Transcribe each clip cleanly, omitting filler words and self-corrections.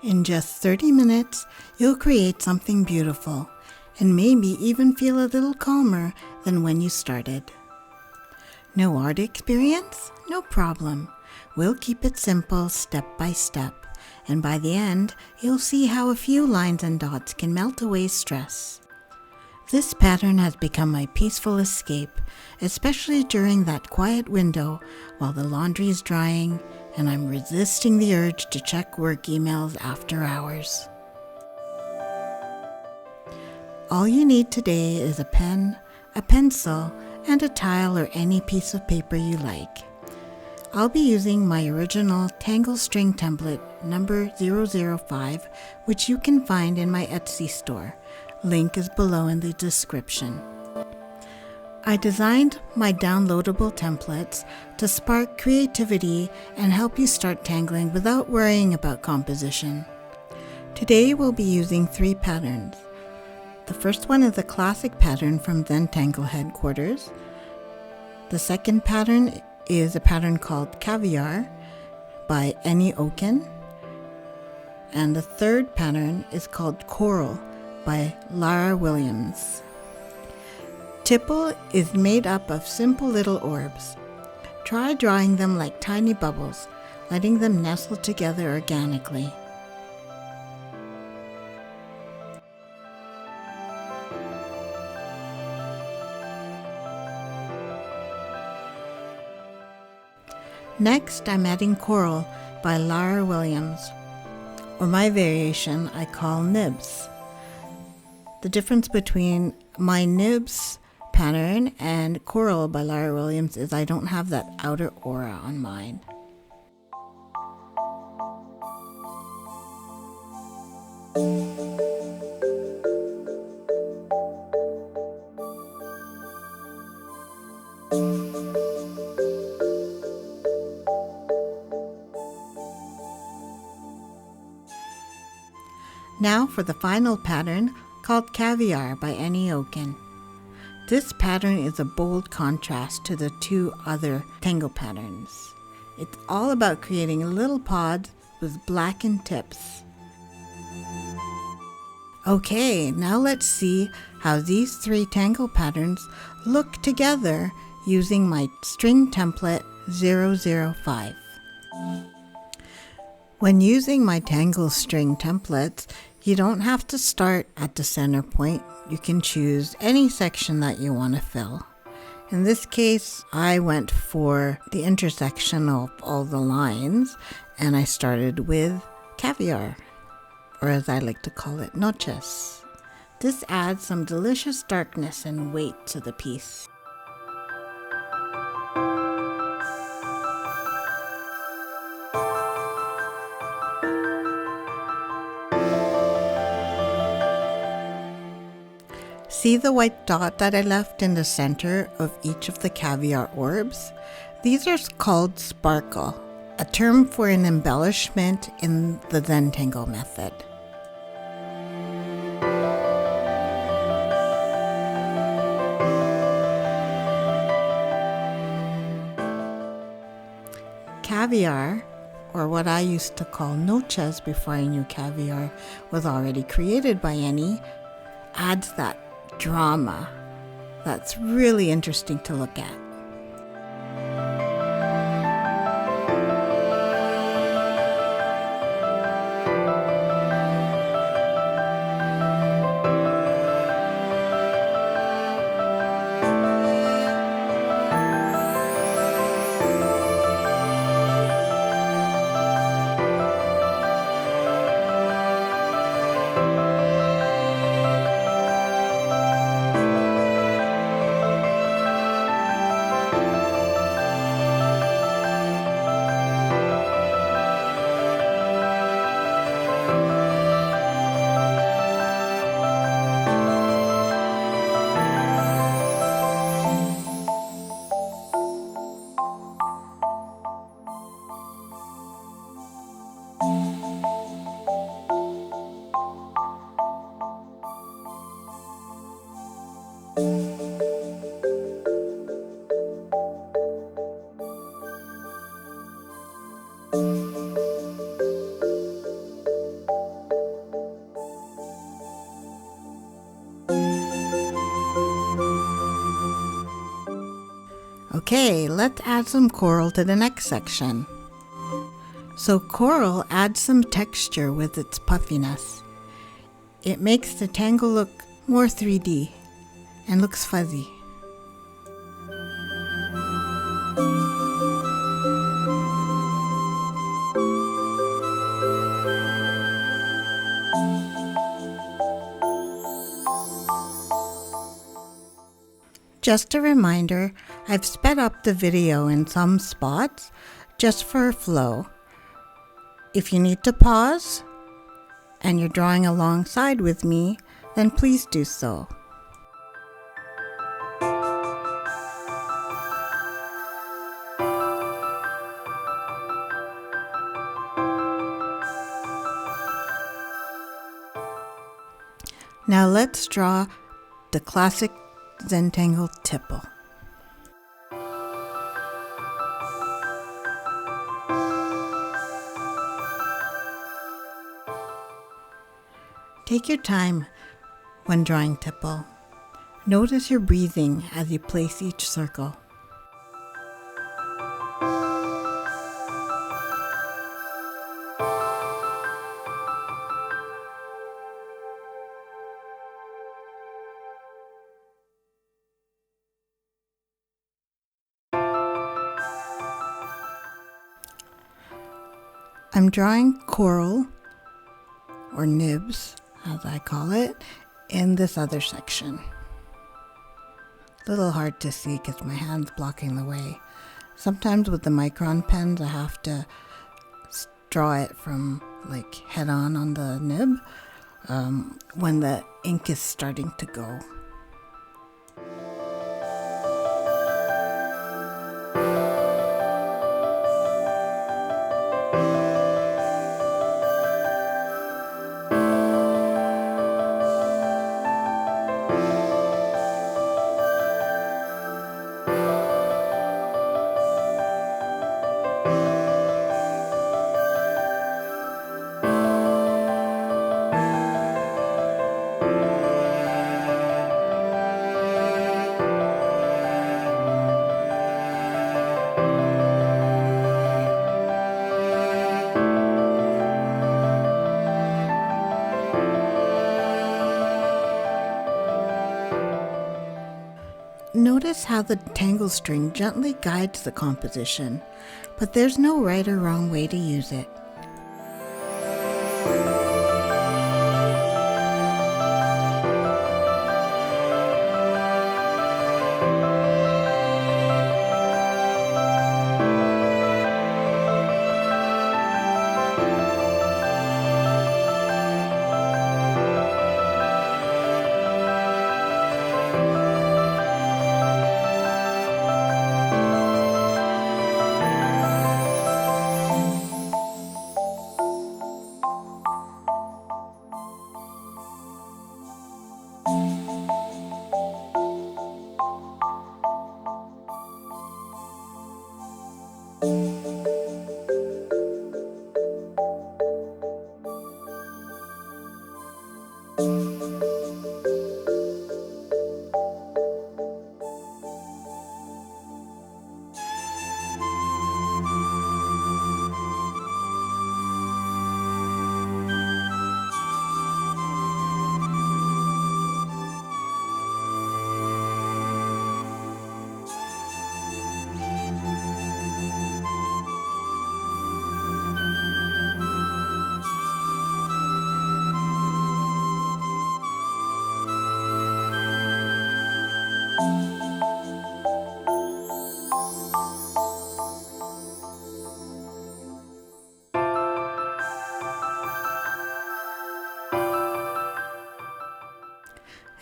In just 30 minutes, you'll create something beautiful and maybe even feel a little calmer than when you started. No art experience? No problem. We'll keep it simple step by step, and by the end, you'll see how a few lines and dots can melt away stress. This pattern has become my peaceful escape, especially during that quiet window while the laundry is drying and I'm resisting the urge to check work emails after hours. All you need today is a pen, a pencil, and a tile or any piece of paper you like. I'll be using my original Tangle string template number 005, which you can find in my Etsy store. Link is below in the description. I designed my downloadable templates to spark creativity and help you start tangling without worrying about composition. Today we'll be using 3 patterns. The first one is a classic pattern from Zentangle headquarters. The second pattern is a pattern called Caviar by Nekton. And the third pattern is called Koryl by Lara Williams. Tipple is made up of simple little orbs. Try drawing them like tiny bubbles, letting them nestle together organically. Next, I'm adding Koryl by Lara Williams, or my variation I call Nibs. The difference between my Nibs pattern and Koryl by Lara Williams is I don't have that outer aura on mine. Now for the final pattern called Caviar by Nekton. This pattern is a bold contrast to the 2 other tangle patterns. It's all about creating little pods with blackened tips. Okay, now let's see how these 3 tangle patterns look together using my string template 005. When using my tangle string templates, you don't have to start at the center point. You can choose any section that you want to fill. In this case, I went for the intersection of all the lines, and I started with Caviar, or as I like to call it, Noches. This adds some delicious darkness and weight to the piece. See the white dot that I left in the center of each of the caviar orbs? These are called sparkle, a term for an embellishment in the Zentangle method. Caviar, or what I used to call Noches before I knew Caviar was already created by Annie, adds that drama that's really interesting to look at. Okay, let's add some coral to the next section. So coral adds some texture with its puffiness. It makes the tangle look more 3D and looks fuzzy. Just a reminder, I've sped up the video in some spots just for flow. If you need to pause and you're drawing alongside with me, then please do so. Now let's draw the classic Zentangle tipple. Take your time when drawing tipple. Notice your breathing as you place each circle. I'm drawing coral, or nibs as I call it, in this other section. A little hard to see because my hand's blocking the way. Sometimes with the micron pens I have to draw it from like head on the nib when the ink is starting to go. Notice how the tangle string gently guides the composition, but there's no right or wrong way to use it.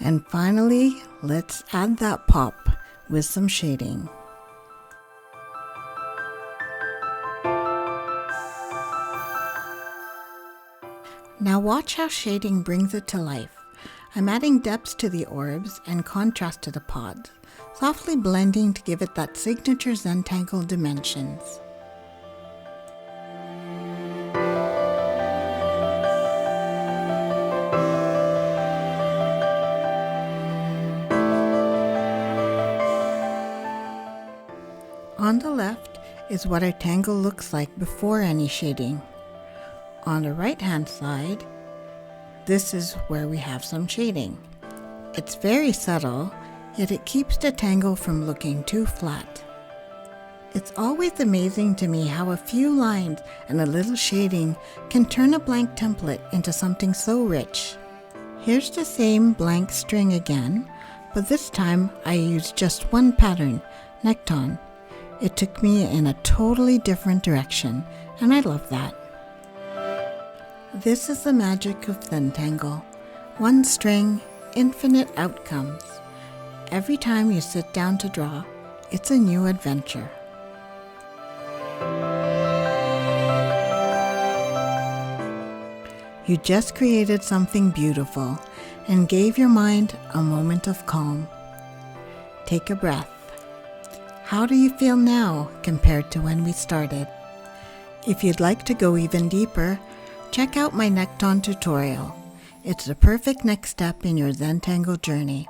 And finally, let's add that pop with some shading. Now watch how shading brings it to life. I'm adding depths to the orbs and contrast to the pods, softly blending to give it that signature Zentangle dimensions. On the left is what our tangle looks like before any shading. On the right hand side, this is where we have some shading. It's very subtle, yet it keeps the tangle from looking too flat. It's always amazing to me how a few lines and a little shading can turn a blank template into something so rich. Here's the same blank string again, but this time I used just one pattern, Nekton. It took me in a totally different direction, and I love that. This is the magic of Zentangle. One string, infinite outcomes. Every time you sit down to draw, it's a new adventure. You just created something beautiful and gave your mind a moment of calm. Take a breath. How do you feel now compared to when we started? If you'd like to go even deeper, check out my Nekton tutorial. It's the perfect next step in your Zentangle journey.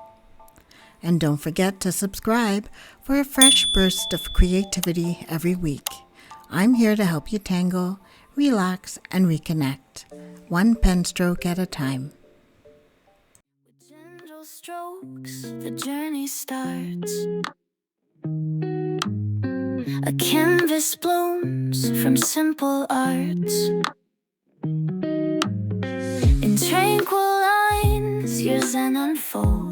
And don't forget to subscribe for a fresh burst of creativity every week. I'm here to help you tangle, relax, and reconnect, one pen stroke at a time. With gentle strokes, the journey starts. A canvas blooms from simple arts. In tranquil lines, your Zen unfolds.